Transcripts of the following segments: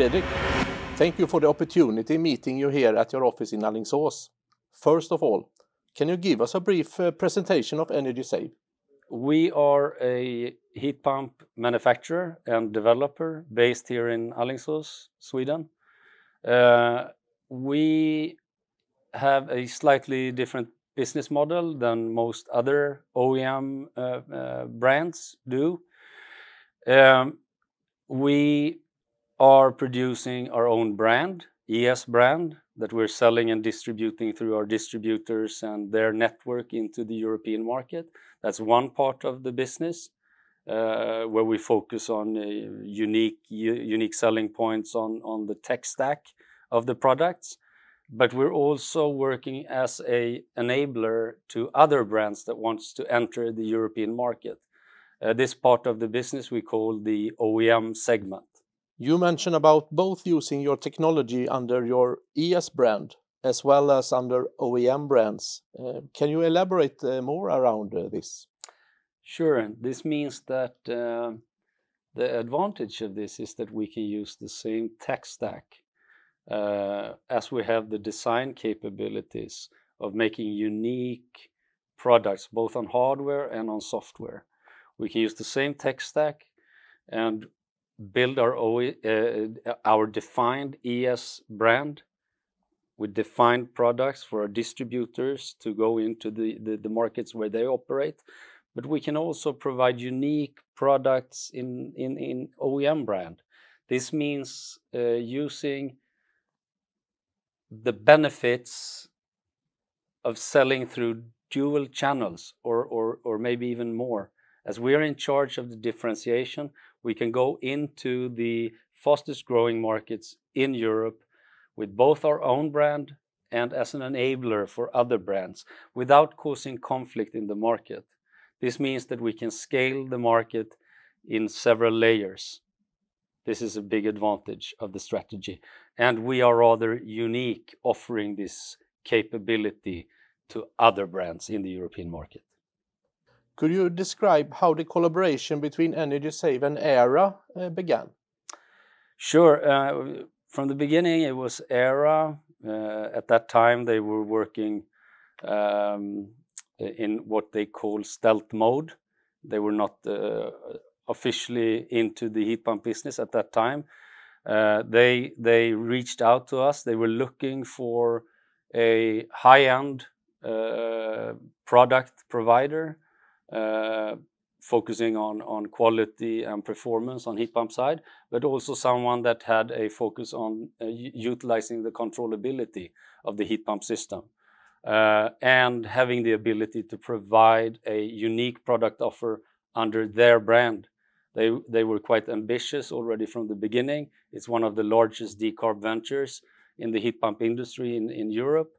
Fredrik, thank you for the opportunity meeting you here at your office in Alingsås. First of all, can you give us a brief presentation of Energy Save? We are a heat pump manufacturer and developer based here in Alingsås, Sweden. We have a slightly different business model than most other OEM brands do. We are producing our own brand, ES brand, that we're selling and distributing through our distributors and their network into the European market. That's one part of the business where we focus on unique selling points on the tech stack of the products. But we're also working as an enabler to other brands that wants to enter the European market. This part of the business we call the OEM segment. You mentioned about both using your technology under your ES brand as well as under OEM brands. Can you elaborate more around this? Sure. This means that the advantage of this is that we can use the same tech stack as we have the design capabilities of making unique products both on hardware and on software. We can use the same tech stack and build our defined ES brand with defined products for our distributors to go into the markets where they operate. But we can also provide unique products in OEM brand. This means using the benefits of selling through dual channels or maybe even more. As we are in charge of the differentiation, we can go into the fastest growing markets in Europe with both our own brand and as an enabler for other brands without causing conflict in the market. This means that we can scale the market in several layers. This is a big advantage of the strategy. And we are rather unique offering this capability to other brands in the European market. Could you describe how the collaboration between Energy Save and Aira began? Sure. From the beginning, it was Aira. At that time, they were working in what they call stealth mode. They were not officially into the heat pump business at that time. They reached out to us. They were looking for a high-end product provider focusing on quality and performance on heat pump side, but also someone that had a focus on utilizing the controllability of the heat pump system and having the ability to provide a unique product offer under their brand. They were quite ambitious already from the beginning. It's one of the largest decarb ventures in the heat pump industry in Europe.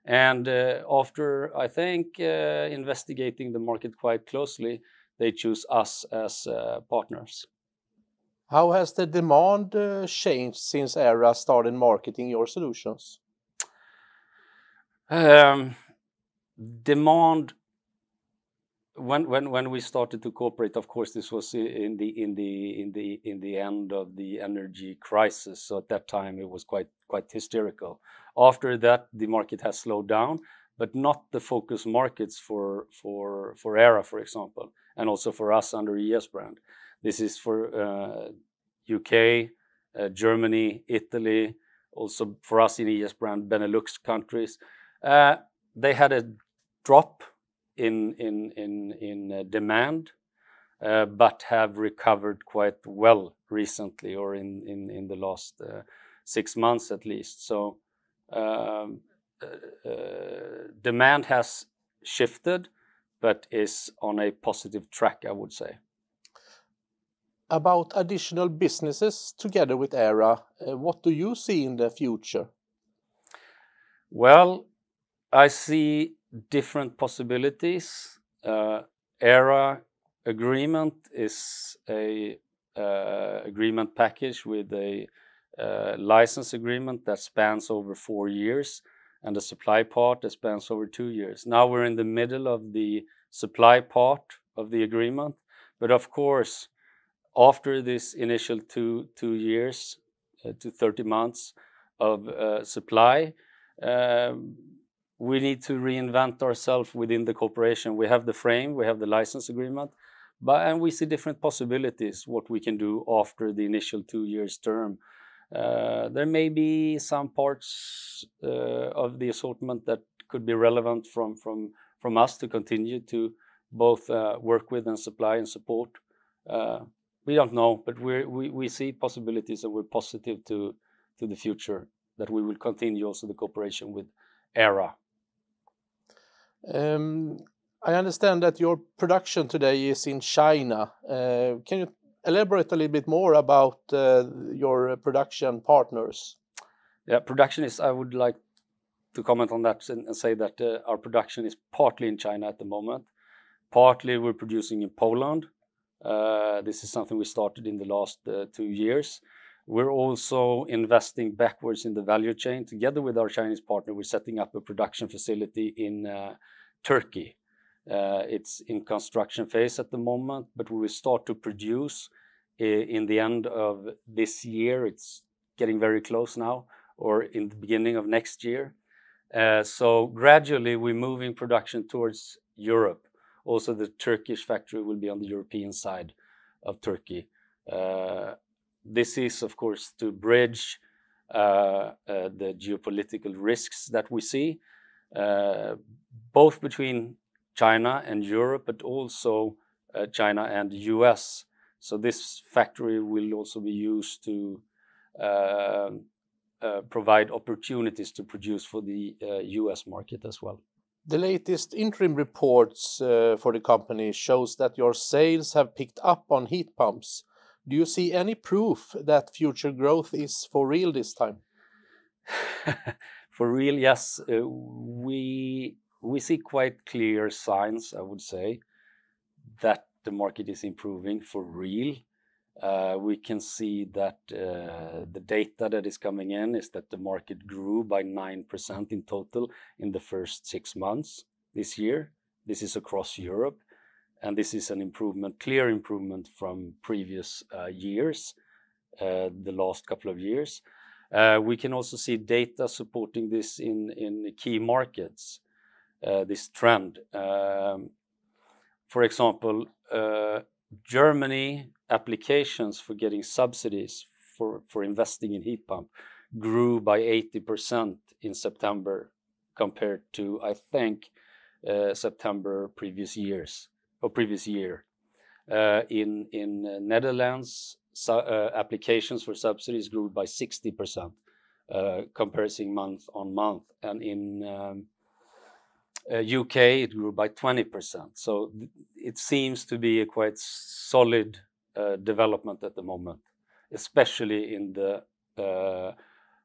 And after, I think, investigating the market quite closely, they choose us as partners. How has the demand changed since Aira started marketing your solutions? Demand, when we started to cooperate, of course, this was in the end of the energy crisis. So at that time, it was quite hysterical. After that, the market has slowed down, but not the focus markets for Aira, for example, and also for us under ES brand. This is for UK, Germany, Italy, also for us in ES brand, Benelux countries. They had a drop in demand, but have recovered quite well recently, or in the last 6 months at least. So demand has shifted, but is on a positive track, I would say. About additional businesses together with Aira, what do you see in the future? Well, I see different possibilities. Aira agreement is a agreement package with a license agreement that spans over 4 years and a supply part that spans over 2 years. Now we're in the middle of the supply part of the agreement, but of course, after this initial two years, to 30 months of supply. We need to reinvent ourselves within the corporation. We have the frame, we have the license agreement, and we see different possibilities what we can do after the initial 2 years term. There may be some parts of the assortment that could be relevant from us to continue to both work with and supply and support. We don't know, but we see possibilities, and we're positive to the future that we will continue also the cooperation with Aira. I understand that your production today is in China. Can you elaborate a little bit more about your production partners? Yeah, production is, I would like to comment on that and say that our production is partly in China at the moment. Partly we're producing in Poland. This is something we started in the last 2 years. We're also investing backwards in the value chain. Together with our Chinese partner, we're setting up a production facility in Turkey. It's in construction phase at the moment, but we will start to produce in the end of this year. It's getting very close now, or in the beginning of next year. So gradually we're moving production towards Europe. Also, the Turkish factory will be on the European side of Turkey. This is, of course, to bridge the geopolitical risks that we see, both between China and Europe, but also China and the US. So this factory will also be used to provide opportunities to produce for the US market as well. The latest interim reports for the company shows that your sales have picked up on heat pumps. Do you see any proof that future growth is for real this time? For real, yes. We see quite clear signs, I would say, that the market is improving for real. We can see that the data that is coming in is that the market grew by 9% in total in the first 6 months this year. This is across Europe, and this is an improvement, clear improvement from previous years, the last couple of years. We can also see data supporting this in key markets, this trend. For example, Germany applications for getting subsidies for investing in heat pump grew by 80% in September compared to, I think, September previous year. In Netherlands, applications for subsidies grew by 60%, comparison month on month, and in UK it grew by 20%. So it seems to be a quite solid development at the moment, especially in the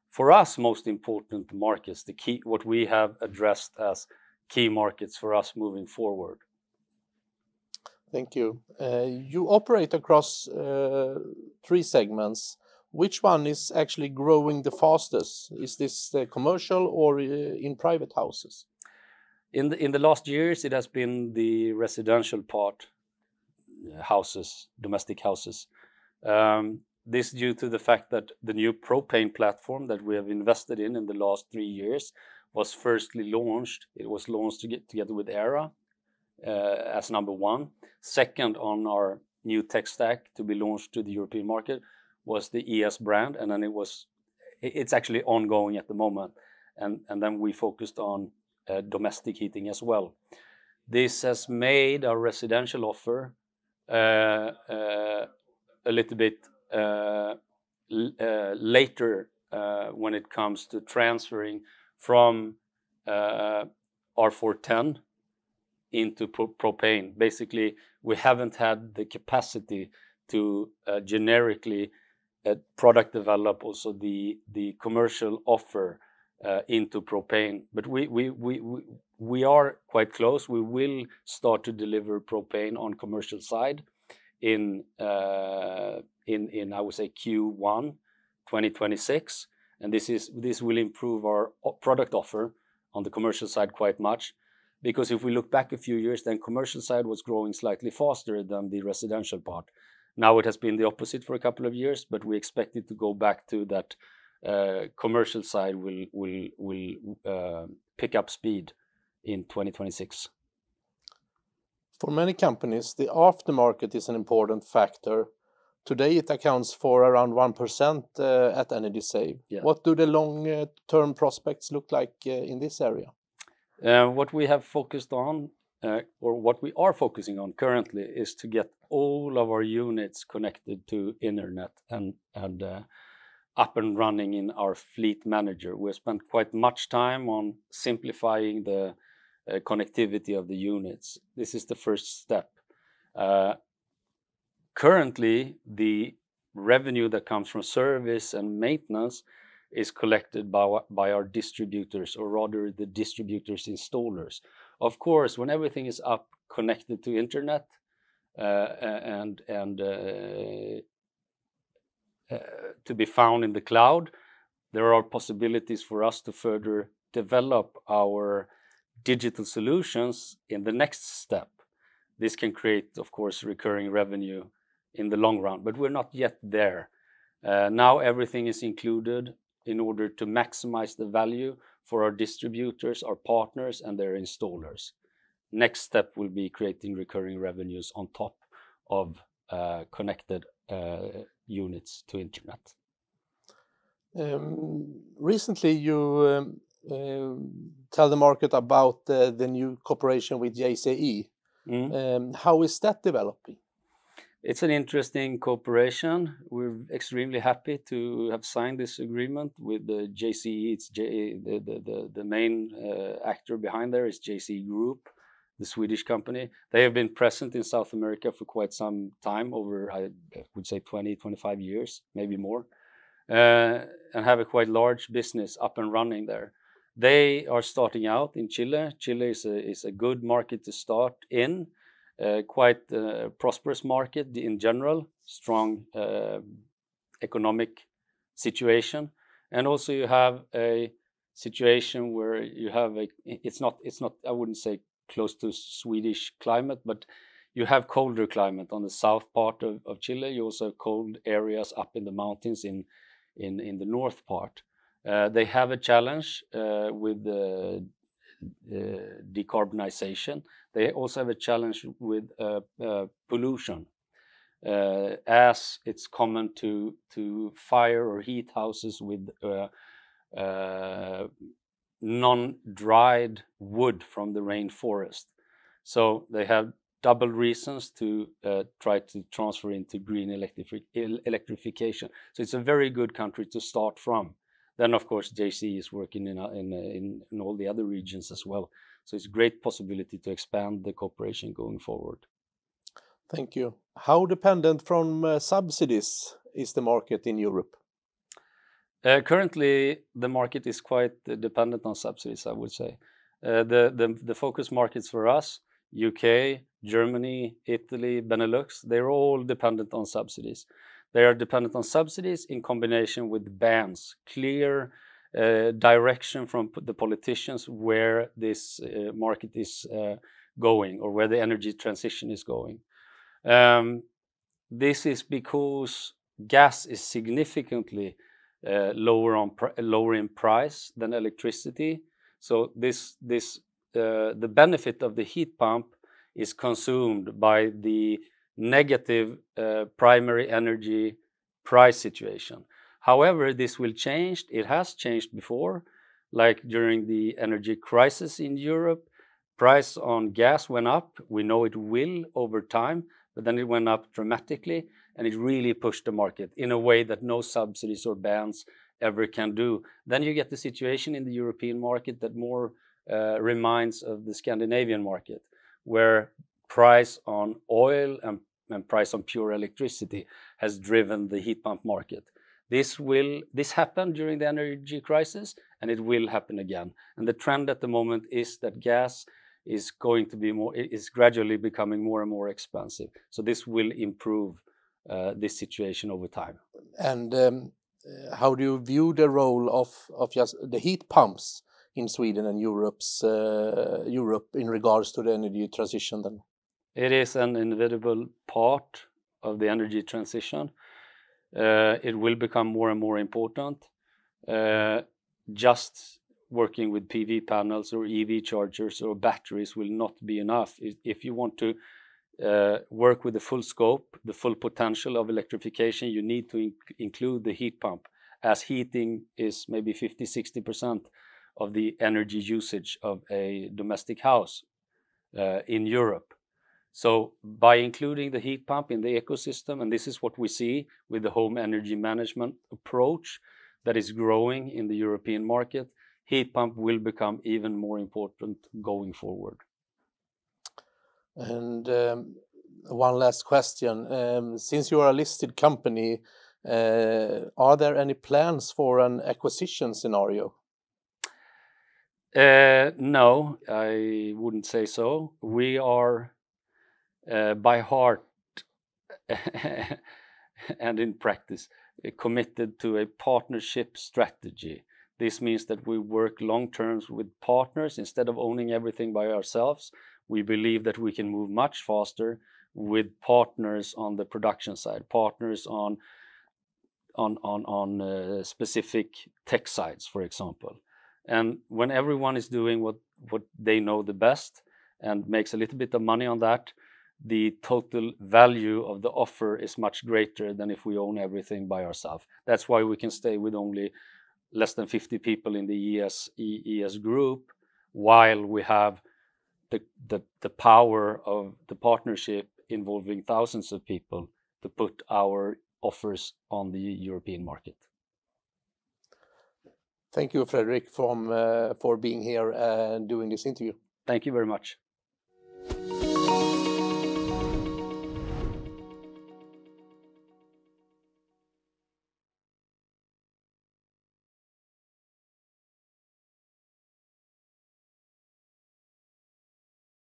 for us most important markets, the key, what we have addressed as key markets for us moving forward. Thank you. You operate across 3 segments. Which one is actually growing the fastest? Is this the commercial or in private houses? In the last years, it has been the residential part, houses, domestic houses. This due to the fact that the new propane platform that we have invested in the last 3 years was firstly launched. It was launched together with Aira as number 1. Second on our new tech stack to be launched to the European market was the ES brand, and then it's actually ongoing at the moment. And then we focused on domestic heating as well. This has made our residential offer a little bit later when it comes to transferring from R410 into propane. Basically, we haven't had the capacity to generically product develop also the commercial offer into propane, but we are quite close. We will start to deliver propane on commercial side in I would say Q1 2026, and this will improve our product offer on the commercial side quite much, because if we look back a few years, then commercial side was growing slightly faster than the residential part, Now it has been the opposite for a couple of years, but we expect it to go back to that commercial side will pick up speed in 2026. For many companies, the aftermarket is an important factor. Today it accounts for around 1% at Energy Save. Yeah. What do the long-term prospects look like in this area? What we have focused on, or what we are focusing on currently, is to get all of our units connected to internet and up and running in our fleet manager. We spent quite much time on simplifying the connectivity of the units. This is the first step. Currently, the revenue that comes from service and maintenance is collected by our distributors, or rather the distributors' installers. Of course, when everything is up connected to internet and to be found in the cloud, there are possibilities for us to further develop our digital solutions in the next step. This can create, of course, recurring revenue in the long run, but we're not yet there. Now everything is included in order to maximize the value for our distributors, our partners, and their installers. Next step will be creating recurring revenues on top of connected units to internet. Recently, you tell the market about the new cooperation with JCE. How is that developing? It's an interesting cooperation. We're extremely happy to have signed this agreement with the JCE. It's the main actor behind there is JCE Group, the Swedish company. They have been present in South America for quite some time, over I would say 20-25 years, maybe more, and have a quite large business up and running there. They are starting out in Chile. Chile is a good market to start in. Quite a prosperous market in general, strong economic situation, and also you have a situation where you have it's not I wouldn't say close to Swedish climate, but you have colder climate on the south part of Chile. You also have cold areas up in the mountains in the north part. They have a challenge with decarbonization. They also have a challenge with pollution, as it's common to fire or heat houses with non-dried wood from the rainforest. So they have double reasons to try to transfer into green electrification. So it's a very good country to start from. Then, of course, JCE is working in all the other regions as well. So it's a great possibility to expand the cooperation going forward. Thank you. How dependent from subsidies is the market in Europe? Currently, the market is quite dependent on subsidies, I would say. The focus markets for us, UK, Germany, Italy, Benelux, they're all dependent on subsidies. They are dependent on subsidies in combination with bans, clear direction from the politicians where this market is going, or where the energy transition is going. This is because gas is significantly lower in price than electricity. So the benefit of the heat pump is consumed by the negative primary energy price situation. However, this will change. It has changed before, like during the energy crisis in Europe. Price on gas went up. We know it will over time, but then it went up dramatically, and it really pushed the market in a way that no subsidies or bans ever can do. Then you get the situation in the European market that more reminds of the Scandinavian market, where price on oil and price on pure electricity has driven the heat pump market. This happened during the energy crisis, and it will happen again. And the trend at the moment is that gas is going to be is gradually becoming more and more expensive. So this will improve this situation over time. And how do you view the role of just the heat pumps in Sweden and Europe in regards to the energy transition then? It is an inevitable part of the energy transition. It will become more and more important. Just working with PV panels or EV chargers or batteries will not be enough. If you want to work with the full scope, the full potential of electrification, you need to include the heat pump, as heating is maybe 50-60% of the energy usage of a domestic house in Europe. So by including the heat pump in the ecosystem, and this is what we see with the home energy management approach that is growing in the European market, heat pump will become even more important going forward. And one last question. Since you are a listed company, are there any plans for an acquisition scenario? No, I wouldn't say so. We are by heart and in practice committed to a partnership strategy. This means that we work long term with partners instead of owning everything by ourselves. We believe that we can move much faster with partners on the production side, partners on specific tech sides, for example. And when everyone is doing what they know the best and makes a little bit of money on that, the total value of the offer is much greater than if we own everything by ourselves. That's why we can stay with only less than 50 people in the ES group, while we have the power of the partnership involving thousands of people to put our offers on the European market. Thank you, Fredrik, for being here and doing this interview. Thank you very much.